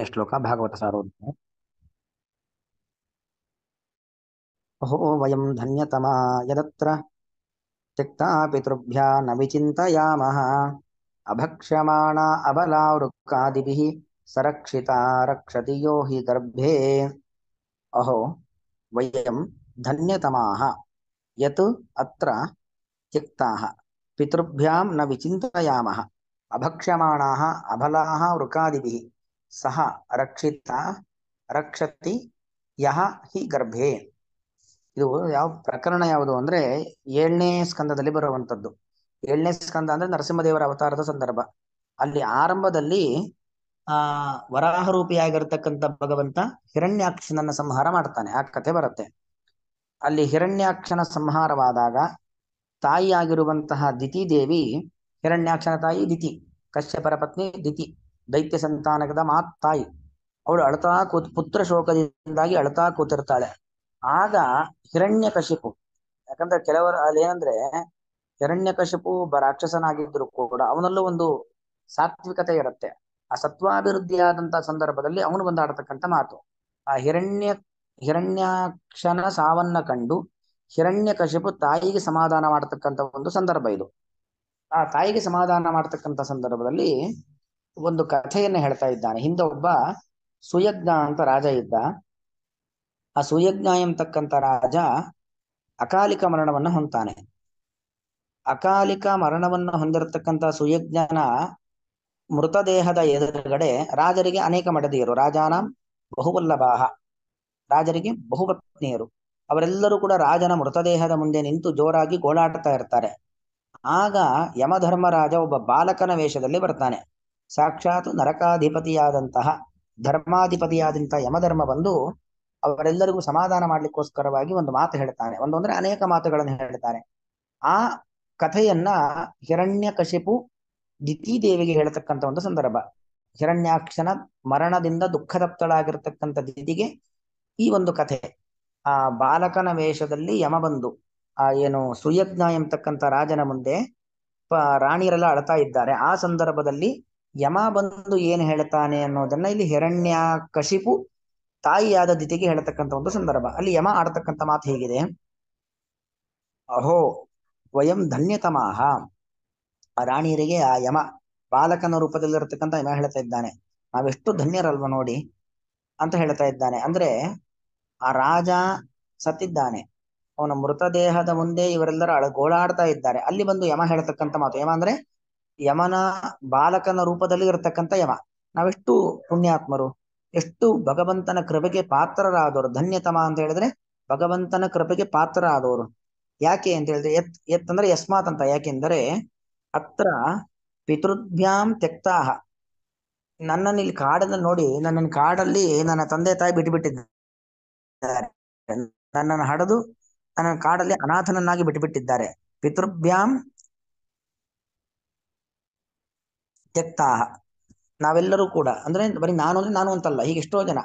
ಶ್ಲೋಕ ಭಾಗವತ ಸಾರೋದ್ಧಾರ. ಅಹೋ ವಯಂ ಧನ್ಯತಮಾ ಯದತ್ರ ತ್ಯಕ್ತಾ ಪಿತೃಭ್ಯ ನ ವಿಚಿಂತಯಾಮಃ ಅಭಕ್ಷ್ಯಮಾಣ ಅಬಲಾವೃಕ್ಕಾದಿಭಿಃ ಸರಕ್ಷಿತಾ ರಕ್ಷತಿ ಯೋ ಹಿ ಗರ್ಭೆ. ಅಹೋ ವಯಂ ಧನ್ಯತಮಾಃ ಯತ್ ಅತ್ರ ತ್ಯಕ್ತಾಃ ಪಿತೃಭ್ಯಾಂ ನ ವಿಚಿಂತಯಾಮಃ ಅಭಕ್ಷ್ಯಮಾಣಾಃ ಅಬಲಾಃ ವೃಕಾದಿಭಿಃ ಸಹ ರಕ್ಷಿತಾ ರಕ್ಷತಿ ಯಹ ಹಿ ಗರ್ಭೆ. ಇದು ಯಾವ ಪ್ರಕರಣ ಯಾವುದು ಅಂದ್ರೆ 7ನೇ ಸ್ಕಂದದಲ್ಲಿ ಬರುವಂತದ್ದು. 7ನೇ ಸ್ಕಂದ ಅಂದ್ರೆ ನರಸಿಂಹದೇವರ ಅವತಾರದ ಸಂದರ್ಭ. ಅಲ್ಲಿ ಆರಂಭದಲ್ಲಿ ವರಾಹ ರೂಪಿಯಾಗಿರ್ತಕ್ಕಂಥ ಭಗವಂತ ಹಿರಣ್ಯಾಕ್ಷನನ್ನ ಸಂಹಾರ ಮಾಡ್ತಾನೆ. ಆ ಕಥೆ ಬರುತ್ತೆ. ಅಲ್ಲಿ ಹಿರಣ್ಯಾಕ್ಷನ ಸಂಹಾರವಾದಾಗ ತಾಯಿಯಾಗಿರುವಂತಹ ದಿತಿ ದೇವಿ, ಹಿರಣ್ಯಾಕ್ಷನ ತಾಯಿ ದಿತಿ, ಕಶ್ಯಪರ ಪತ್ನಿ ದಿತಿ, ದೈತ್ಯ ಸಂತಾನದ ತಾಯಿ. ಅವಳು ಅಳ್ತಾ ಪುತ್ರ ಶೋಕದಿಂದಾಗಿ ಅಳ್ತಾ ಕೂತಿರ್ತಾಳೆ. ಆಗ ಹಿರಣ್ಯಕಶಿಪು, ಯಾಕಂದ್ರೆ ಕೆಲವರು ಅಲ್ಲಿ ಏನಂದ್ರೆ ಹಿರಣ್ಯಕಶಿಪು ರಾಕ್ಷಸನಾಗಿದ್ರು ಕೂಡ ಅವನಲ್ಲೂ ಒಂದು ಸಾತ್ವಿಕತೆ ಇರುತ್ತೆ. ಆ ಸತ್ವಾಭಿವೃದ್ಧಿಯಾದಂತಹ ಸಂದರ್ಭದಲ್ಲಿ ಅವನು ಬಂದಾಡತಕ್ಕಂಥ ಮಾತು. ಆ ಹಿರಣ್ಯಾಕ್ಷನ ಸಾವನ್ನ ಕಂಡು ಹಿರಣ್ಯಕಶಿಪು ತಾಯಿಗೆ ಸಮಾಧಾನ ಮಾಡತಕ್ಕಂಥ ಒಂದು ಸಂದರ್ಭ ಇದು. ಆ ತಾಯಿಗೆ ಸಮಾಧಾನ ಮಾಡತಕ್ಕಂಥ ಸಂದರ್ಭದಲ್ಲಿ ಒಂದು ಕಥೆಯನ್ನು ಹೇಳ್ತಾ ಇದ್ದಾನೆ. ಹಿಂದೆ ಒಬ್ಬ ಸುಯಜ್ಞ ಅಂತ ರಾಜ ಇದ್ದ. ಆ ಸುಯಜ್ಞ ಎಂಬತಕ್ಕಂಥ ರಾಜ ಅಕಾಲಿಕ ಮರಣವನ್ನು ಹೊಂತಾನೆ. ಅಕಾಲಿಕ ಮರಣವನ್ನು ಹೊಂದಿರತಕ್ಕಂಥ ಸುಯಜ್ಞನ ಮೃತದೇಹದ ಎದುರುಗಡೆ ರಾಜರಿಗೆ ಅನೇಕ ಮಡದಿಯರು, ರಾಜಾನಾಂ ಬಹುವಲ್ಲಭಾಹ, ರಾಜರಿಗೆ ಬಹುಪತ್ನಿಯರು. ಅವರೆಲ್ಲರೂ ಕೂಡ ರಾಜನ ಮೃತದೇಹದ ಮುಂದೆ ನಿಂತು ಜೋರಾಗಿ ಗೋಳಾಡ್ತಾ ಇರ್ತಾರೆ. ಆಗ ಯಮಧರ್ಮರಾಜ ಒಬ್ಬ ಬಾಲಕನ ವೇಷದಲ್ಲಿ ಬರ್ತಾನೆ. ಸಾಕ್ಷಾತ್ ನರಕಾಧಿಪತಿಯಾದಂತಹ ಧರ್ಮಾಧಿಪತಿಯಾದಂತಹ ಯಮಧರ್ಮ ಬಂದು ಅವರೆಲ್ಲರಿಗೂ ಸಮಾಧಾನ ಮಾಡ್ಲಿಕ್ಕೋಸ್ಕರವಾಗಿ ಒಂದು ಮಾತು ಹೇಳ್ತಾನೆ. ಒಂದು ಅಂದ್ರೆ ಅನೇಕ ಮಾತುಗಳನ್ನು ಹೇಳ್ತಾನೆ. ಆ ಕಥೆಯನ್ನ ಹಿರಣ್ಯಕಶಿಪು ದಿತಿದೇವಿಗೆ ಹೇಳ್ತಕ್ಕಂಥ ಒಂದು ಸಂದರ್ಭ. ಹಿರಣ್ಯಾಕ್ಷನ ಮರಣದಿಂದ ದುಃಖದಪ್ತಳಾಗಿರ್ತಕ್ಕಂಥ ದಿತಿಗೆ ಈ ಒಂದು ಕಥೆ. ಆ ಬಾಲಕನ ವೇಷದಲ್ಲಿ ಯಮ ಬಂದು ಏನು ಸುಯಜ್ಞ ಎಂಬತಕ್ಕಂಥ ರಾಜನ ಮುಂದೆ ರಾಣಿಯರೆಲ್ಲ ಅಳ್ತಾ ಇದ್ದಾರೆ. ಆ ಸಂದರ್ಭದಲ್ಲಿ ಯಮ ಬಂದು ಏನು ಹೇಳ್ತಾನೆ ಅನ್ನೋದನ್ನ ಇಲ್ಲಿ ಹಿರಣ್ಯಕಶಿಪು ತಾಯಿಯಾದ ದಿತಿಗೆ ಹೇಳ್ತಕ್ಕಂಥ ಒಂದು ಸಂದರ್ಭ. ಅಲ್ಲಿ ಯಮ ಆಡತಕ್ಕಂಥ ಮಾತು ಹೇಗಿದೆ: ಅಹೋ ವಯಂ ಧನ್ಯತಮಾಹ. ಆ ರಾಣಿಯರಿಗೆ ಆ ಯಮ ಬಾಲಕನ ರೂಪದಲ್ಲಿರತಕ್ಕಂಥ ಯಮ ಹೇಳ್ತಾ ಇದ್ದಾನೆ, ನಾವೆಷ್ಟು ಧನ್ಯರಲ್ವ ನೋಡಿ ಅಂತ ಹೇಳ್ತಾ ಇದ್ದಾನೆ. ಅಂದ್ರೆ ಆ ರಾಜ ಸತ್ತಿದ್ದಾನೆ, ಅವನ ಮೃತದೇಹದ ಮುಂದೆ ಇವರೆಲ್ಲರೂ ಗೋಳಾಡ್ತಾ ಇದ್ದಾರೆ. ಅಲ್ಲಿ ಬಂದು ಯಮ ಹೇಳ್ತಕ್ಕಂಥ ಮಾತು. ಯಮ ಅಂದ್ರೆ ಯಮನ ಬಾಲಕನ ರೂಪದಲ್ಲಿ ಇರತಕ್ಕಂಥ ಯಮ. ನಾವೆಷ್ಟು ಪುಣ್ಯಾತ್ಮರು, ಎಷ್ಟು ಭಗವಂತನ ಕೃಪೆಗೆ ಪಾತ್ರರಾದವರು. ಧನ್ಯತಮ ಅಂತ ಹೇಳಿದ್ರೆ ಭಗವಂತನ ಕೃಪೆಗೆ ಪಾತ್ರರಾದವರು. ಯಾಕೆ ಅಂತ ಹೇಳಿದ್ರೆ ಎತ್ ಅಂದ್ರೆ ಯಸ್ಮಾತ್ ಅಂತ. ಯಾಕೆಂದರೆ ಅತ್ರ ಪಿತೃಭ್ಯಾಂ ತ್ಯಕ್ತಾಹ. ನನ್ನನ್ನು ಇಲ್ಲಿ ಕಾಡಲ್ಲಿ ನೋಡಿ, ನನ್ನನ್ನು ಕಾಡಲ್ಲಿ ನನ್ನ ತಂದೆ ತಾಯಿ ಬಿಟ್ಟುಬಿಟ್ಟಿದ್ದಾರೆ. ನನ್ನನ್ನು ಹಡೆದು ನನ್ನ ಕಾಡಲ್ಲಿ ಅನಾಥನನ್ನಾಗಿ ಬಿಟ್ಟುಬಿಟ್ಟಿದ್ದಾರೆ. ಪಿತೃಭ್ಯಾಂ ತ್ಯಕ್ತಾಹ. ನಾವೆಲ್ಲರೂ ಕೂಡ ಅಂದ್ರೆ ಬರೀ ನಾನು ಅಂದ್ರೆ ನಾನು ಅಂತಲ್ಲ, ಹೀಗೆ ಎಷ್ಟೋ ಜನ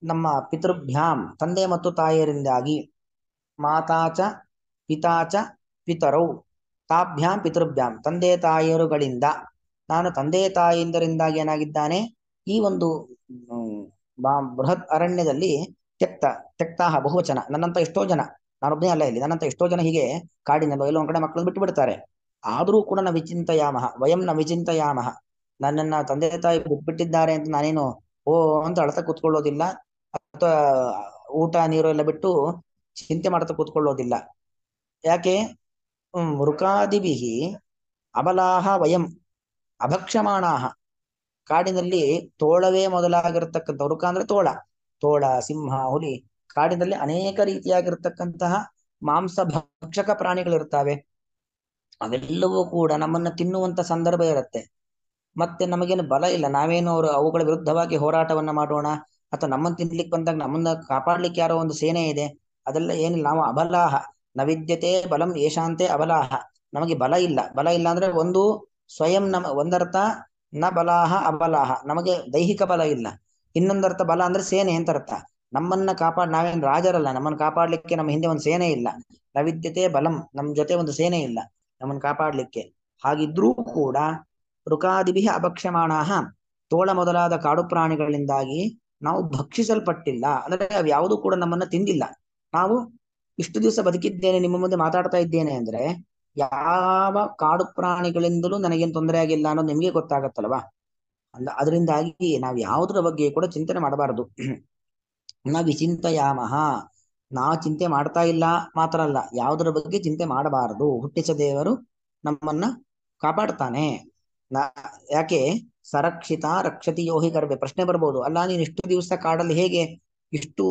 ನಮ್ಮ ಪಿತೃಭ್ಯಾಂ ತಂದೆ ಮತ್ತು ತಾಯಿಯರಿಂದಾಗಿ, ಮಾತಾಚ ಪಿತಾಚ ಪಿತರೌ ತಾಭ್ಯಾಂ ಪಿತೃಭ್ಯಾಂ ತಂದೆ ತಾಯಿಯರುಗಳಿಂದ, ನಾನು ತಂದೆ ತಾಯಿಯಿಂದರಿಂದಾಗಿ ಏನಾಗಿದ್ದಾನೆ, ಈ ಒಂದು ಬೃಹತ್ ಅರಣ್ಯದಲ್ಲಿ ತ್ಯಕ್ತಾಹ ಬಹುವಚನ, ನನ್ನಂತ ಎಷ್ಟೋ ಜನ, ನಾನೊಬ್ಬನೇ ಅಲ್ಲ ಇಲ್ಲಿ, ನನ್ನಂತ ಎಷ್ಟೋ ಜನ ಹೀಗೆ ಕಾಡಿನಲ್ಲೋ ಎಲ್ಲೋ ಒಂದ್ ಕಡೆ ಮಕ್ಕಳನ್ನು ಬಿಟ್ಟು ಬಿಡ್ತಾರೆ. ಆದರೂ ಕೂಡ ನ ವಿಚಿಂತಯಾಮಹ, ವಯಂ ನ ವಿಚಿಂತಯಾಮಹ. ನನ್ನನ್ನ ತಂದೆ ತಾಯಿ ಬಿಟ್ಬಿಟ್ಟಿದ್ದಾರೆ ಅಂತ ನಾನೇನು ಓ ಅಂತ ಅಳ್ತಾ ಕೂತ್ಕೊಳ್ಳೋದಿಲ್ಲ, ಅಥವಾ ಊಟ ನೀರು ಎಲ್ಲ ಬಿಟ್ಟು ಚಿಂತೆ ಮಾಡ್ತಾ ಕೂತ್ಕೊಳ್ಳೋದಿಲ್ಲ. ಯಾಕೆ? ಮೃಕಾದಿಭಿಹಿ ಅಬಲಾಹ ವಯಂ ಅಭಕ್ಷ್ಯಮಾಣಾಹ. ಕಾಡಿನಲ್ಲಿ ತೋಳವೇ ಮೊದಲಾಗಿರ್ತಕ್ಕಂಥ, ವೃಕ ಅಂದ್ರೆ ತೋಳ, ತೋಳ, ಸಿಂಹ, ಹುಲಿ, ಕಾಡಿನಲ್ಲಿ ಅನೇಕ ರೀತಿಯಾಗಿರ್ತಕ್ಕಂತಹ ಮಾಂಸ ಭಕ್ಷಕ ಪ್ರಾಣಿಗಳಿರ್ತವೆ. ಅವೆಲ್ಲವೂ ಕೂಡ ನಮ್ಮನ್ನ ತಿನ್ನುವಂತ ಸಂದರ್ಭ ಇರುತ್ತೆ. ಮತ್ತೆ ನಮಗೇನು ಬಲ ಇಲ್ಲ, ನಾವೇನು ಅವುಗಳ ವಿರುದ್ಧವಾಗಿ ಹೋರಾಟವನ್ನ ಮಾಡೋಣ, ಅಥವಾ ನಮ್ಮನ್ನು ತಿನ್ಲಿಕ್ಕೆ ಬಂದಾಗ ನಮ್ಮನ್ನ ಕಾಪಾಡ್ಲಿಕ್ಕೆ ಯಾರೋ ಒಂದು ಸೇನೆ ಇದೆ, ಅದೆಲ್ಲ ಏನಿಲ್ಲ. ನಾವು ಅಬಲಾಹ ನ ವಿದ್ಯತೆ ಬಲಂ ಯಶಾಂತೆ ಅಬಲಾಹ. ನಮಗೆ ಬಲ ಇಲ್ಲ. ಬಲ ಇಲ್ಲ ಅಂದ್ರೆ ಒಂದು ಸ್ವಯಂ ಒಂದರ್ಥ ನ ಬಲಾಹ ಅಬಲಾಹ, ನಮಗೆ ದೈಹಿಕ ಬಲ ಇಲ್ಲ. ಇನ್ನೊಂದರ್ಥ ಬಲ ಅಂದ್ರೆ ಸೇನೆ ಅಂತ ಅರ್ಥ. ನಮ್ಮನ್ನ ನಾವೇನು ರಾಜರಲ್ಲ, ನಮ್ಮನ್ನು ಕಾಪಾಡ್ಲಿಕ್ಕೆ ನಮ್ಮ ಹಿಂದೆ ಒಂದು ಸೇನೆ ಇಲ್ಲ. ನ ವಿದ್ಯತೆ ಬಲಂ, ನಮ್ ಜೊತೆ ಒಂದು ಸೇನೆ ಇಲ್ಲ ನಮ್ಮನ್ನು ಕಾಪಾಡ್ಲಿಕ್ಕೆ. ಹಾಗಿದ್ರೂ ಕೂಡ ಋಕಾದಿಭಿ ಅಭಕ್ಷ್ಯಮಾಣಾಹ, ತೋಳ ಮೊದಲಾದ ಕಾಡು ಪ್ರಾಣಿಗಳಿಂದಾಗಿ ನಾವು ಭಕ್ಷಿಸಲ್ಪಟ್ಟಿಲ್ಲ. ಅಂದ್ರೆ ಅವು ಯಾವುದೂ ಕೂಡ ನಮ್ಮನ್ನ ತಿಂದಿಲ್ಲ. ನಾವು ಇಷ್ಟು ದಿವಸ ಬದುಕಿದ್ದೇನೆ, ನಿಮ್ಮ ಮುಂದೆ ಮಾತಾಡ್ತಾ ಇದ್ದೇನೆ ಅಂದ್ರೆ ಯಾವ ಕಾಡು ಪ್ರಾಣಿಗಳಿಂದಲೂ ನನಗೇನು ತೊಂದರೆ ಆಗಿಲ್ಲ ಅನ್ನೋದು ನಿಮಗೆ ಗೊತ್ತಾಗತ್ತಲ್ವಾ. ಅದರಿಂದಾಗಿ ನಾವು ಯಾವುದರ ಬಗ್ಗೆ ಕೂಡ ಚಿಂತನೆ ಮಾಡಬಾರದು. ನ ವಿಚಿಂತಯಾಮಹ, ನಾವು ಚಿಂತೆ ಮಾಡ್ತಾ ಇಲ್ಲ ಮಾತ್ರ ಅಲ್ಲ, ಯಾವುದರ ಬಗ್ಗೆ ಚಿಂತೆ ಮಾಡಬಾರದು. ಹುಟ್ಟಿಸ ದೇವರು ನಮ್ಮನ್ನ ಕಾಪಾಡ್ತಾನೆ. ಯಾಕೆ ಸರಕ್ಷಿತ ರಕ್ಷತಿ ಯೋಹಿ ಗರ್ಭೆ. ಪ್ರಶ್ನೆ ಬರ್ಬೋದು, ಅಲ್ಲ ನೀನು ಇಷ್ಟು ದಿವಸ ಕಾಡಲ್ಲಿ ಹೇಗೆ ಇಷ್ಟು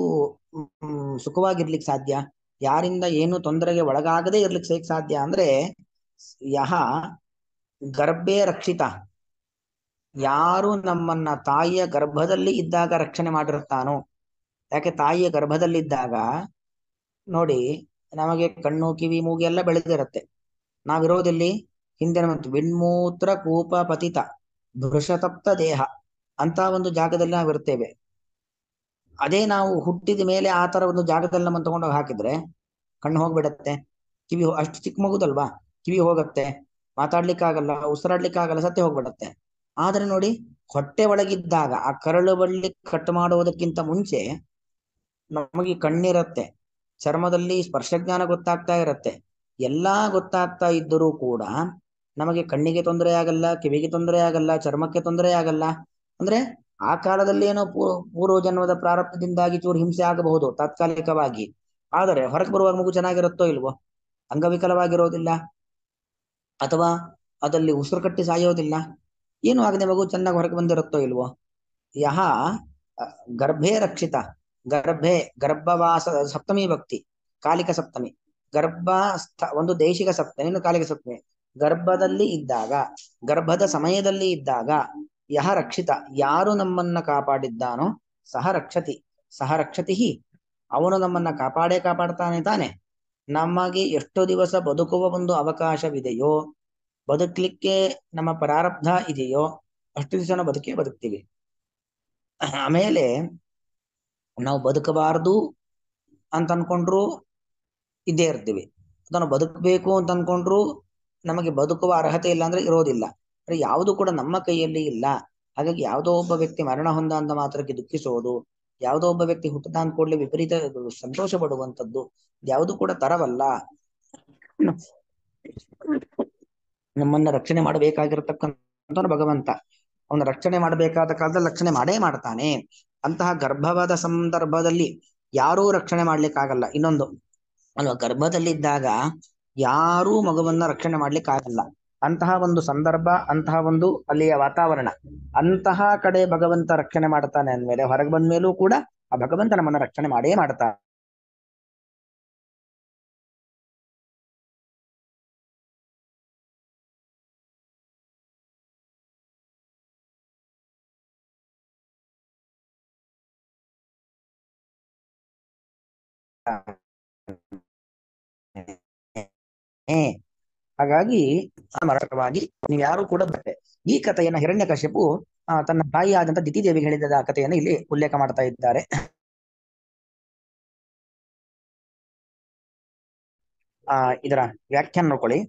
ಸುಖವಾಗಿರ್ಲಿಕ್ಕೆ ಸಾಧ್ಯ, ಯಾರಿಂದ ಏನು ತೊಂದರೆಗೆ ಒಳಗಾಗದೆ ಇರ್ಲಿಕ್ಕೆ ಸಾಧ್ಯ ಅಂದ್ರೆ, ಯಹ ಗರ್ಭೆ ರಕ್ಷಿತ, ಯಾರು ನಮ್ಮನ್ನ ತಾಯಿಯ ಗರ್ಭದಲ್ಲಿ ಇದ್ದಾಗ ರಕ್ಷಣೆ ಮಾಡಿರುತ್ತಾನೋ. ಯಾಕೆ ತಾಯಿಯ ಗರ್ಭದಲ್ಲಿದ್ದಾಗ ನೋಡಿ, ನಮಗೆ ಕಣ್ಣು ಕಿವಿ ಮೂಗಿ ಎಲ್ಲ ಬೆಳೆದಿರುತ್ತೆ. ನಾವಿರೋದಿಲ್ಲಿ ಹಿಂದಿನ ಮತ್ತು ವಿಣ್ಮೂತ್ರ ಕೂಪ ಪತಿತ ಭೃಷತಪ್ತ ದೇಹ ಅಂತ ಒಂದು ಜಾಗದಲ್ಲಿ ನಾವಿರ್ತೇವೆ. ಅದೇ ನಾವು ಹುಟ್ಟಿದ ಮೇಲೆ ಆ ತರ ಒಂದು ಜಾಗದಲ್ಲಿ ನಮ್ಮನ್ನು ತಗೊಂಡೋಗಿ ಹಾಕಿದ್ರೆ ಕಣ್ಣು ಹೋಗ್ಬಿಡತ್ತೆ, ಕಿವಿ ಅಷ್ಟು ಚಿಕ್ಕ ಮಗುದಲ್ವಾ, ಕಿವಿ ಹೋಗತ್ತೆ, ಮಾತಾಡ್ಲಿಕ್ಕಾಗಲ್ಲ, ಉಸಿರಾಡ್ಲಿಕ್ಕಾಗಲ್ಲ, ಸತ್ಯ ಹೋಗ್ಬಿಡತ್ತೆ. ಆದ್ರೆ ನೋಡಿ, ಹೊಟ್ಟೆ ಒಳಗಿದ್ದಾಗ ಆ ಕರಳು ಬಳ್ಳಿ ಕಟ್ ಮಾಡುವುದಕ್ಕಿಂತ ಮುಂಚೆ ನಮಗೆ ಕಣ್ಣಿರತ್ತೆ, ಚರ್ಮದಲ್ಲಿ ಸ್ಪರ್ಶಜ್ಞಾನ ಗೊತ್ತಾಗ್ತಾ ಇರತ್ತೆ, ಎಲ್ಲಾ ಗೊತ್ತಾಗ್ತಾ ಇದ್ದರೂ ಕೂಡ ನಮಗೆ ಕಣ್ಣಿಗೆ ತೊಂದರೆ ಆಗಲ್ಲ, ಕಿವಿಗೆ ತೊಂದರೆ ಆಗಲ್ಲ, ಚರ್ಮಕ್ಕೆ ತೊಂದರೆ ಆಗಲ್ಲ. ಅಂದ್ರೆ ಆ ಕಾಲದಲ್ಲಿ ಏನೋ ಪೂರ್ವ ಜನ್ಮದ ಪ್ರಾರಬ್ಧದಿಂದಾಗಿ ಚೂರು ಹಿಂಸೆ ಆಗಬಹುದು ತಾತ್ಕಾಲಿಕವಾಗಿ. ಆದರೆ ಹೊರಗೆ ಬರುವಾಗ ಮಗು ಚೆನ್ನಾಗಿರುತ್ತೋ ಇಲ್ವೋ, ಅಂಗವಿಕಲವಾಗಿರೋದಿಲ್ಲ, ಅಥವಾ ಅದಲ್ಲಿ ಉಸಿರು ಕಟ್ಟಿ ಸಾಯೋದಿಲ್ಲ, ಏನು ಆಗದೆ ಮಗು ಚೆನ್ನಾಗಿ ಹೊರಗೆ ಬಂದಿರುತ್ತೋ ಇಲ್ವೋ. ಯಹ ಗರ್ಭೇ ರಕ್ಷಿತ, ಗರ್ಭೆ ಗರ್ಭವಾಸ ಸಪ್ತಮಿ ಭಕ್ತಿ, ಕಾಲಿಕ ಸಪ್ತಮಿ, ಗರ್ಭ ಒಂದು ದೇಶಿಕ ಸಪ್ತಮಿ, ಇನ್ನು ಕಾಲಿಕ ಸಪ್ತಮಿ. ಗರ್ಭದಲ್ಲಿ ಇದ್ದಾಗ, ಗರ್ಭದ ಸಮಯದಲ್ಲಿ ಇದ್ದಾಗ ಯಹ ರಕ್ಷಿತ, ಯಾರು ನಮ್ಮನ್ನ ಕಾಪಾಡಿದ್ದಾನೋ, ಸಹ ರಕ್ಷತಿ, ಸಹ ರಕ್ಷತಿ, ಅವನು ನಮ್ಮನ್ನ ಕಾಪಾಡ್ತಾನೆ ತಾನೆ. ನಮಗೆ ಎಷ್ಟು ದಿವಸ ಬದುಕುವ ಒಂದು ಅವಕಾಶವಿದೆಯೋ, ಬದುಕಲಿಕ್ಕೆ ನಮ್ಮ ಪ್ರಾರಬ್ಧ ಇದೆಯೋ, ಅಷ್ಟು ದಿವಸ ನಾವು ಬದುಕ್ತೀವಿ. ಆಮೇಲೆ ನಾವು ಬದುಕಬಾರದು ಅಂತ ಅನ್ಕೊಂಡ್ರು ಇದ್ದೇ ಇರ್ತೀವಿ, ಅದನ್ನು ಬದುಕಬೇಕು ಅಂತ ಅನ್ಕೊಂಡ್ರು ನಮಗೆ ಬದುಕುವ ಅರ್ಹತೆ ಇಲ್ಲ ಅಂದ್ರೆ ಇರೋದಿಲ್ಲ. ಅಂದ್ರೆ ಯಾವುದು ಕೂಡ ನಮ್ಮ ಕೈಯಲ್ಲಿ ಇಲ್ಲ. ಹಾಗಾಗಿ ಯಾವುದೋ ಒಬ್ಬ ವ್ಯಕ್ತಿ ಮರಣ ಹೊಂದ ಅಂತ ಮಾತ್ರಕ್ಕೆ ದುಃಖಿಸೋದು, ಯಾವುದೋ ಒಬ್ಬ ವ್ಯಕ್ತಿ ಹುಟ್ಟದ ಅಂದ್ಕೊಳ್ಳಿ ವಿಪರೀತ ಸಂತೋಷ ಪಡುವಂಥದ್ದು ಯಾವುದು ಕೂಡ ತರವಲ್ಲ. ನಮ್ಮನ್ನ ರಕ್ಷಣೆ ಮಾಡಬೇಕಾಗಿರತಕ್ಕಂಥ ಭಗವಂತ, ಅವನ ರಕ್ಷಣೆ ಮಾಡಬೇಕಾದ ಕಾಲದಲ್ಲಿ ರಕ್ಷಣೆ ಮಾಡೇ ಮಾಡ್ತಾನೆ. ಅಂತಹ ಗರ್ಭವಾದ ಸಂದರ್ಭದಲ್ಲಿ ಯಾರೂ ರಕ್ಷಣೆ ಮಾಡ್ಲಿಕ್ಕಾಗಲ್ಲ. ಇನ್ನೊಂದು ಅಲ್ವಾ, ಗರ್ಭದಲ್ಲಿದ್ದಾಗ ಯಾರೂ ಮಗುವನ್ನ ರಕ್ಷಣೆ ಮಾಡ್ಲಿಕ್ಕಾಗಲ್ಲ. ಅಂತಹ ಒಂದು ಸಂದರ್ಭ, ಅಂತಹ ಒಂದು ಅಲ್ಲಿಯ ವಾತಾವರಣ, ಅಂತಹ ಕಡೆ ಭಗವಂತ ರಕ್ಷಣೆ ಮಾಡ್ತಾನೆ ಅಂದ್ಮೇಲೆ ಹೊರಗೆ ಬಂದ ಮೇಲೂ ಕೂಡ ಆ ಭಗವಂತ ನಮ್ಮನ್ನ ರಕ್ಷಣೆ ಮಾಡೇ ಮಾಡ್ತಾನೆ. ಹಾಗಾಗಿ ಮರಕವಾಗಿ ನೀವು ಯಾರು ಕೂಡ ಬರುತ್ತೆ. ಈ ಕಥೆಯನ್ನ ಹಿರಣ್ಯಕಶ್ಯಪು ತನ್ನ ತಾಯಿಯಾದಂತ ದಿತಿದೇವಿಗೆ ಹೇಳಿದ ಕಥೆಯನ್ನು ಇಲ್ಲಿ ಉಲ್ಲೇಖ ಮಾಡ್ತಾ ಇದ್ದಾರೆ. ಇದರ ವ್ಯಾಖ್ಯಾನ ನೋಡ್ಕೊಳ್ಳಿ.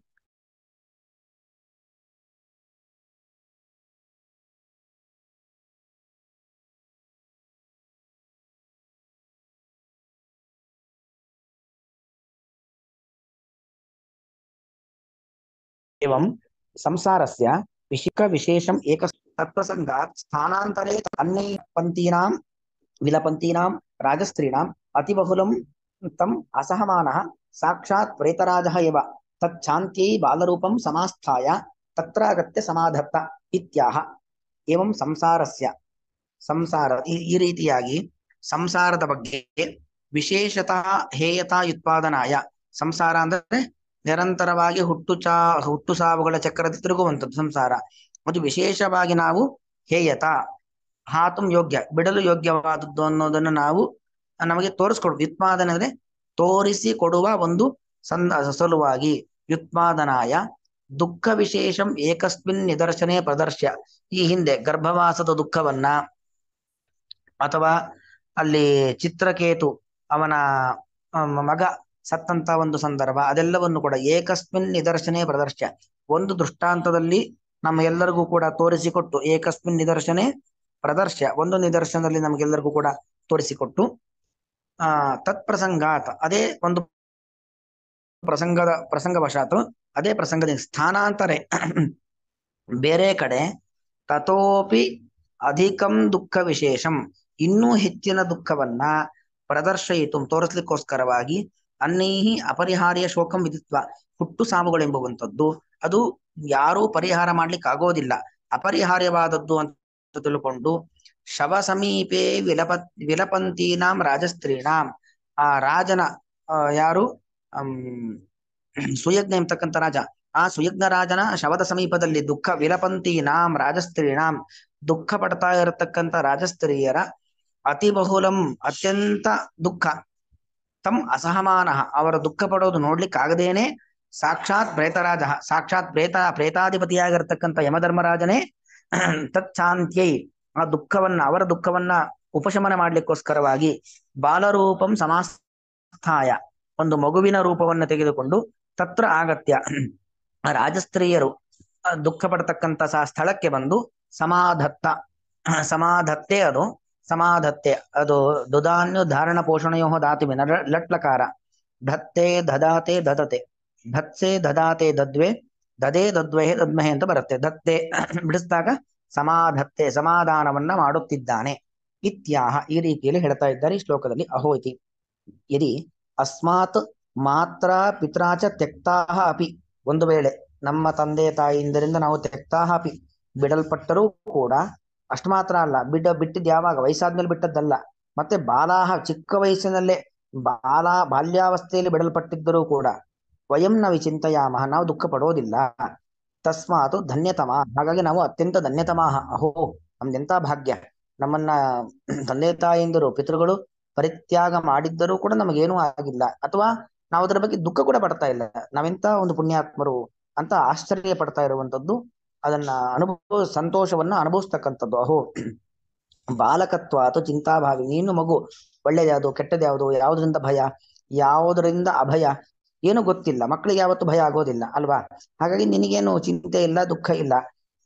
एवं संसारस्य विशिष्टविशेषम् एकतत्त्वसङ्गात् स्थानान्तरे अन्यै पन्थीनां विलपन्थीनां राजस्त्रीणाम् अतिबहुलं तम् असहमानः साक्षात् प्रेतराजः एव तच्छान्त्यै बालरूपं समास्थाय तत्रागत्य समाधत्त इत्याह. एवं ಸಂಸಾರಸ್ಯ, ಸಂಸಾರ ಈ ರೀತಿಯಾಗಿ ಸಂಸಾರದ ಬಗ್ಗೆ ವಿಶೇಷತಃ ಹೇಯತಾಯುತ್ಪಾದನಾಯ, ಸಂಸಾರ ಅಂದ್ರೆ ನಿರಂತರವಾಗಿ ಹುಟ್ಟು ಸಾವುಗಳ ಚಕ್ರದ ತಿರುಗುವಂಥದ್ದು ಸಂಸಾರ. ಅದು ವಿಶೇಷವಾಗಿ ನಾವು ಹೇಯತ ಹಾತುಂ ಯೋಗ್ಯ, ಬಿಡಲು ಯೋಗ್ಯವಾದದ್ದು ಅನ್ನೋದನ್ನು ನಾವು ನಮಗೆ ತೋರಿಸ್ಕೊಡು. ವ್ಯುತ್ಪಾದನೆ ಅಂದ್ರೆ ತೋರಿಸಿ ಕೊಡುವ ಒಂದು ಸಲುವಾಗಿ. ವ್ಯುತ್ಪಾದನಾಯ ದುಃಖ ವಿಶೇಷಂ ಏಕಸ್ಮಿನ್ ನಿದರ್ಶನೇ ಪ್ರದರ್ಶ್ಯ. ಈ ಹಿಂದೆ ಗರ್ಭವಾಸದ ದುಃಖವನ್ನ, ಅಥವಾ ಅಲ್ಲಿ ಚಿತ್ರಕೇತು ಅವನ ಮಗ ಸತ್ತಂತ ಒಂದು ಸಂದರ್ಭ, ಅದೆಲ್ಲವನ್ನು ಕೂಡ ಏಕಸ್ಮಿನ್ ನಿದರ್ಶನೇ ಪ್ರದರ್ಶ್ಯ, ಒಂದು ದೃಷ್ಟಾಂತದಲ್ಲಿ ನಮ್ಮ ಎಲ್ಲರಿಗೂ ಕೂಡ ತೋರಿಸಿಕೊಟ್ಟು, ಏಕಸ್ಮಿನ್ ನಿದರ್ಶನೇ ಪ್ರದರ್ಶ್ಯ ಒಂದು ನಿದರ್ಶನದಲ್ಲಿ ನಮಗೆಲ್ಲರಿಗೂ ಕೂಡ ತೋರಿಸಿಕೊಟ್ಟು ತತ್ಪ್ರಸಂಗಾತ್ ಅದೇ ಒಂದು ಪ್ರಸಂಗವಶಾತ್ ಅದೇ ಪ್ರಸಂಗದಿಂದ ಸ್ಥಾನಾಂತರೆ ಬೇರೆ ಕಡೆ ತಥೋಪಿ ಅಧಿಕಂ ದುಃಖ ವಿಶೇಷಂ ಇನ್ನೂ ಹೆಚ್ಚಿನ ದುಃಖವನ್ನ ಪ್ರದರ್ಶಯಿತು ತೋರಿಸ್ಲಿಕ್ಕೋಸ್ಕರವಾಗಿ ಅನ್ನೈಹಿ ಅಪರಿಹಾರ್ಯ ಶೋಕಂ ವಿದಿತ್ವ ಹುಟ್ಟು ಸಾವುಗಳೆಂಬುವಂಥದ್ದು ಅದು ಯಾರೂ ಪರಿಹಾರ ಮಾಡ್ಲಿಕ್ಕೆ ಆಗೋದಿಲ್ಲ, ಅಪರಿಹಾರ್ಯವಾದದ್ದು ಅಂತ ತಿಳ್ಕೊಂಡು ಶವ ಸಮೀಪೆ ವಿಲಪಂತೀನಾಂ ರಾಜಸ್ತ್ರೀಣಾಂ ಆ ರಾಜನ ಯಾರು ಸುಯಜ್ಞ ಎಂಬತಕ್ಕಂಥ ರಾಜ, ಆ ಸುಯಜ್ಞ ರಾಜನ ಶವದ ಸಮೀಪದಲ್ಲಿ ದುಃಖ ವಿಲಪಂತೀನಾಂ ರಾಜಸ್ತ್ರೀಣಾಂ ದುಃಖ ಪಡ್ತಾ ಇರತಕ್ಕಂಥ ರಾಜಸ್ತ್ರೀಯರ ಅತಿ ಬಹುಲಂ ಅತ್ಯಂತ ದುಃಖ ತಮ್ ಅಸಹಮಾನ ಅವರ ದುಃಖ ಪಡೋದು ನೋಡ್ಲಿಕ್ಕಾಗದೇನೆ ಸಾಕ್ಷಾತ್ ಪ್ರೇತರಾಜ ಸಾಕ್ಷಾತ್ ಪ್ರೇತಾಧಿಪತಿಯಾಗಿರ್ತಕ್ಕಂಥ ಯಮಧರ್ಮರಾಜನೇ ತಚ್ಚಾಂತ್ಯೈ ಆ ದುಃಖವನ್ನ ಅವರ ದುಃಖವನ್ನ ಉಪಶಮನ ಮಾಡ್ಲಿಕ್ಕೋಸ್ಕರವಾಗಿ ಬಾಲರೂಪಂ ಸಮಾಸ್ಥಾಯ ಒಂದು ಮಗುವಿನ ರೂಪವನ್ನು ತೆಗೆದುಕೊಂಡು ತತ್ರ ಆಗತ್ಯ ರಾಜಸ್ತ್ರೀಯರು ದುಃಖ ಪಡತಕ್ಕಂಥ ಸ್ಥಳಕ್ಕೆ ಬಂದು ಸಮಾಧತ್ತೆ ಅದು ದುದಾನ್ಯು ಧಾರಣ ಪೋಷಣೆಯೋ ಧಾತುವಿನ ಲಟ್ಲಕಾರ ಧತ್ತೆ ದದಾತೆ ದದತೆ ಧತ್ಸೆ ದದಾತೆ ದದ್ವೆ ದದೇ ದದ್ವೆ ದದ್ಮಹೆ ಅಂತ ಬರುತ್ತೆ. ಧತ್ತೆ ಬಿಡಿಸಿದಾಗ ಸಮಾಧತ್ತೆ ಸಮಾಧಾನವನ್ನ ಮಾಡುತ್ತಿದ್ದಾನೆ ಇತ್ಯಾಹ ಈ ರೀತಿಯಲ್ಲಿ ಹೇಳ್ತಾ ಇದ್ದಾರೆ ಈ ಶ್ಲೋಕದಲ್ಲಿ. ಅಹೋತಿ ಯದಿ ಅಸ್ಮಾತ್ ಮಾತ್ರ ಪಿತ್ರಾಚ ತ್ಯಕ್ತಾಹ ಅಪಿ ಒಂದು ವೇಳೆ ನಮ್ಮ ತಂದೆ ತಾಯಿಯಿಂದರಿಂದ ನಾವು ತ್ಯಕ್ತಾಹ ಅಪಿ ಬಿಡಲ್ಪಟ್ಟರೂ ಕೂಡ ಅಷ್ಟು ಮಾತ್ರ ಅಲ್ಲ, ಬಿಟ್ಟಿದ್ದು ಯಾವಾಗ ವಯಸ್ಸಾದ್ಮೇಲೆ ಬಿಟ್ಟದ್ದಲ್ಲ, ಮತ್ತೆ ಬಾಲಾಹ ಚಿಕ್ಕ ವಯಸ್ಸಿನಲ್ಲೇ ಬಾಲ್ಯಾವಸ್ಥೆಯಲ್ಲಿ ಬಿಡಲ್ಪಟ್ಟಿದ್ದರೂ ಕೂಡ ವಯಂ ನ ವಿಚಿಂತಯಾಮಹ ನಾವು ದುಃಖ ಪಡೋದಿಲ್ಲ. ತಸ್ಮಾತ್ ಧನ್ಯತಮ ಹಾಗಾಗಿ ನಾವು ಅತ್ಯಂತ ಧನ್ಯತಮಾಹ ಅಹೋ ನಮ್ದೆಂತ ಭಾಗ್ಯ, ನಮ್ಮನ್ನ ತಂದೆ ತಾಯಿಯಿಂದರು ಪಿತೃಗಳು ಪರಿತ್ಯಾಗ ಮಾಡಿದ್ದರೂ ಕೂಡ ನಮಗೇನೂ ಆಗಿಲ್ಲ, ಅಥವಾ ನಾವು ಅದರ ಬಗ್ಗೆ ದುಃಖ ಕೂಡ ಪಡ್ತಾ ಇಲ್ಲ, ನಾವೆಂತ ಒಂದು ಪುಣ್ಯಾತ್ಮರು ಅಂತ ಆಶ್ಚರ್ಯ ಪಡ್ತಾ ಇರುವಂತದ್ದು, ಅದನ್ನ ಸಂತೋಷವನ್ನ ಅನುಭವಿಸ್ತಕ್ಕಂಥದ್ದು. ಅಹೋ ಬಾಲಕತ್ವ ಅಥವಾ ಚಿಂತಾಭಾವಿ ನೀನು ಮಗು, ಒಳ್ಳೇದ್ಯಾವುದು ಕೆಟ್ಟದ್ಯಾವುದು, ಯಾವುದರಿಂದ ಭಯ ಯಾವುದರಿಂದ ಅಭಯ ಏನು ಗೊತ್ತಿಲ್ಲ, ಮಕ್ಕಳಿಗೆ ಯಾವತ್ತು ಭಯ ಆಗೋದಿಲ್ಲ ಅಲ್ವಾ, ಹಾಗಾಗಿ ನಿನಗೇನು ಚಿಂತೆ ಇಲ್ಲ ದುಃಖ ಇಲ್ಲ.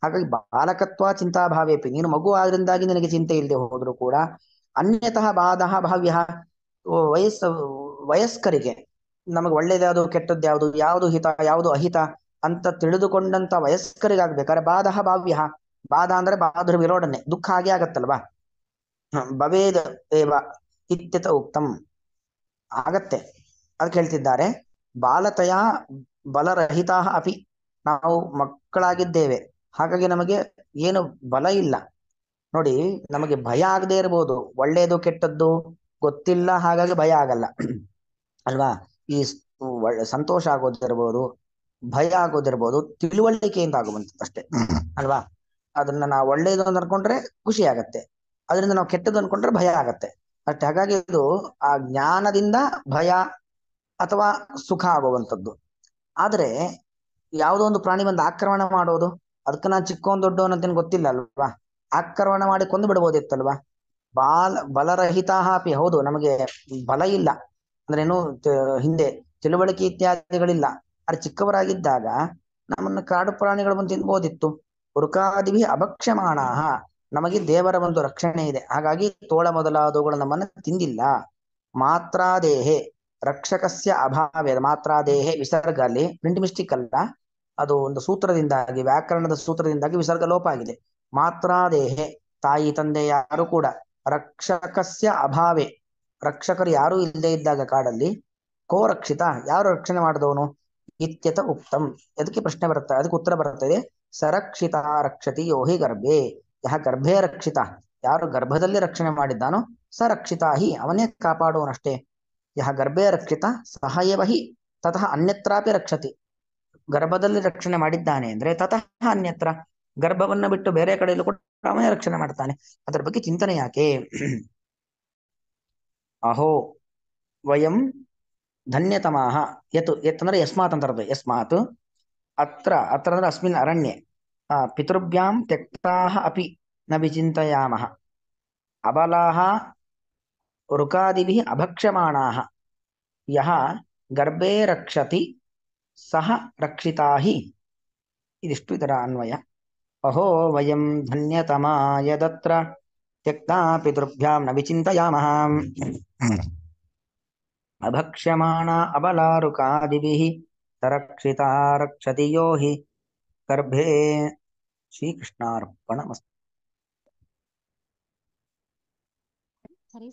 ಹಾಗಾಗಿ ಬಾಲಕತ್ವ ಚಿಂತಾಭಾವೇಪಿ ನೀನು ಮಗು ಆದ್ರಿಂದಾಗಿ ನಿನಗೆ ಚಿಂತೆ ಇಲ್ಲದೆ ಹೋದ್ರು ಕೂಡ ಅನ್ಯತಃ ಬಾಧಃ ಭಾವ್ಯ ವಯಸ್ಕರಿಗೆ ನಮಗೆ ಒಳ್ಳೇದ್ಯಾವುದು ಕೆಟ್ಟದ್ಯಾವುದು ಯಾವುದು ಹಿತ ಯಾವುದು ಅಹಿತ ಅಂತ ತಿಳಿದುಕೊಂಡಂತ ವಯಸ್ಕರಿಗಾಗ್ಬೇಕಾದ್ರೆ ಬಾಧಃ ಭಾವ್ಯ ಬಾಧ ಅಂದ್ರೆ ಬಾಧುರ ವಿರೋಧನೆ ದುಃಖ ಆಗೇ ಆಗತ್ತಲ್ವಾ. ಭವೇದ ಏವ ಇತ್ಯತ ಉಕ್ತಂ ಆಗತ್ತೆ ಅದಕ್ಕೆ ಹೇಳ್ತಿದ್ದಾರೆ. ಬಾಲತಯ ಬಲರಹಿತ ಅಪಿ ನಾವು ಮಕ್ಕಳಾಗಿದ್ದೇವೆ, ಹಾಗಾಗಿ ನಮಗೆ ಏನು ಬಲ ಇಲ್ಲ ನೋಡಿ, ನಮಗೆ ಭಯ ಆಗದೆ ಇರ್ಬೋದು, ಒಳ್ಳೇದು ಕೆಟ್ಟದ್ದು ಗೊತ್ತಿಲ್ಲ ಹಾಗಾಗಿ ಭಯ ಆಗಲ್ಲ ಅಲ್ವಾ. ಈ ಸಂತೋಷ ಆಗೋದಿರ್ಬೋದು, ಭಯ ಆಗೋದಿರ್ಬೋದು ತಿಳುವಳಿಕೆಯಿಂದ ಆಗುವಂಥದ್ದು ಅಷ್ಟೇ ಅಲ್ವಾ. ಅದನ್ನ ನಾವು ಒಳ್ಳೇದು ಅಂತ ಅನ್ಕೊಂಡ್ರೆ ಖುಷಿ ಆಗತ್ತೆ, ಅದರಿಂದ ನಾವು ಕೆಟ್ಟದ್ದು ಅನ್ಕೊಂಡ್ರೆ ಭಯ ಆಗತ್ತೆ ಅಷ್ಟೇ. ಹಾಗಾಗಿ ಇದು ಆ ಜ್ಞಾನದಿಂದ ಭಯ ಅಥವಾ ಸುಖ ಆಗುವಂಥದ್ದು. ಆದ್ರೆ ಯಾವುದೋ ಒಂದು ಪ್ರಾಣಿ ಬಂದು ಆಕ್ರಮಣ ಮಾಡೋದು, ಅದಕ್ಕೆ ನಾನು ಚಿಕ್ಕೋನ್ ದೊಡ್ಡವನಂತೇನು ಗೊತ್ತಿಲ್ಲ ಅಲ್ವಾ, ಆಕ್ರಮಣ ಮಾಡಿ ಕೊಂದು ಬಿಡ್ಬೋದಿತ್ತಲ್ವಾ. ಬಲರಹಿತ ಅಪಿ ಹೌದು ನಮಗೆ ಬಲ ಇಲ್ಲ ಅಂದ್ರೆ ಏನು ಹಿಂದೆ ತಿಳುವಳಿಕೆ ಇತ್ಯಾದಿಗಳಿಲ್ಲ, ಆದ್ರೆ ಚಿಕ್ಕವರಾಗಿದ್ದಾಗ ನಮ್ಮನ್ನ ಕಾಡು ಪ್ರಾಣಿಗಳು ಬಂದು ತಿನ್ಬೋದಿತ್ತು. ವೃಕಾದಿಭಿ ಅಭಕ್ಷ್ಯಮಾಣ ನಮಗೆ ದೇವರ ಒಂದು ರಕ್ಷಣೆ ಇದೆ, ಹಾಗಾಗಿ ತೋಳ ಮೊದಲಾದವುಗಳು ನಮ್ಮನ್ನ ತಿಂದಿಲ್ಲ. ಮಾತ್ರಾದೇಹೆ ರಕ್ಷಕಸ್ಯ ಅಭಾವ ಮಾತ್ರಾದೇಹೆ ವಿಸರ್ಗ ಅಲ್ಲಿ ಪ್ರಿಂಟ್ ಮಿಸ್ಟೇಕ್ ಅಲ್ಲ, ಅದು ಒಂದು ಸೂತ್ರದಿಂದಾಗಿ ವ್ಯಾಕರಣದ ಸೂತ್ರದಿಂದಾಗಿ ವಿಸರ್ಗ ಲೋಪ ಆಗಿದೆ. ಮಾತ್ರಾದೇಹೆ ತಾಯಿ ತಂದೆ ಯಾರು ಕೂಡ ರಕ್ಷಕಸ್ಯ ಅಭಾವೆ ರಕ್ಷಕರು ಯಾರು ಇಲ್ಲದೆ ಇದ್ದಾಗ ಕಾಡಲ್ಲಿ ಕೋ ರಕ್ಷಿತ ಯಾರು ರಕ್ಷಣೆ ಮಾಡಿದವನು ಇತ್ಯತ ಉಕ್ತಂ. ಅದಕ್ಕೆ ಪ್ರಶ್ನೆ ಬರುತ್ತೆ, ಅದಕ್ಕೆ ಉತ್ತರ ಬರುತ್ತದೆ. ಸರಕ್ಷಿತ ರಕ್ಷತಿ ಯೋಹಿ ಗರ್ಭೆ ಯಹ ಗರ್ಭೆ ರಕ್ಷಿತ ಯಾರು ಗರ್ಭದಲ್ಲಿ ರಕ್ಷಣೆ ಮಾಡಿದ್ದಾನೋ ಸರಕ್ಷಿತ ಹಿ ಅವನೇ ಕಾಪಾಡುವನಷ್ಟೇ. ಯಹ ಗರ್ಭೆ ರಕ್ಷಿತ ಸಹಯವ ಹಿ ತತಃ ಅನ್ಯತ್ರಾಪಿ ರಕ್ಷತಿ ಗರ್ಭದಲ್ಲಿ ರಕ್ಷಣೆ ಮಾಡಿದ್ದಾನೆ ಅಂದ್ರೆ ತತಃ ಅನ್ಯತ್ರ ಗರ್ಭವನ್ನ ಬಿಟ್ಟು ಬೇರೆ ಕಡೆಯಲ್ಲೂ ಕೂಡ ಅವನೇ ರಕ್ಷಣೆ ಮಾಡ್ತಾನೆ. ಅದರ ಬಗ್ಗೆ ಚಿಂತನೆ ಯಾಕೆ. ಅಹೋ ವಯಂ ಧನ್ಯತಮಾಹ ಯತ್ ಅಂದ್ರೆ ಯಸ್ಮಾತ್ ಅಂತ ಯಸ್ಮಾತ್ ಅತ್ರ ಅಂದ್ರೆ ಅಸ್ಮಿನ್ ಅರಣ್ಯೆ ಪಿತೃಭ್ಯಾಂ ತ್ಯಕ್ತಾಹ ಅಪಿ ನ ವಿಚಿಂತಯಾಮಃ ಅಬಲಾಹ ಋಕಾದಿಭಿಃ ಅಭಕ್ಷ್ಯಮಾಣಾಃ ಯಹ ಗರ್ಭೆ ರಕ್ಷತಿ ಸಹ ರಕ್ಷಿತಾ ಹಿ. ಇದಿಷ್ಟು ಇದರ ಅನ್ವಯ. ಅಹೋ ವಯಂ ಧನ್ಯತಮಾ ಯದತ್ರ त्यक्ता पितृभ्यां न विचिन्तयामः अभक्ष्यमाणा अबलारुकादिभिः सरक्षिता रक्षति यो हि गर्भे श्रीकृष्णार्पणमस्तु। हरि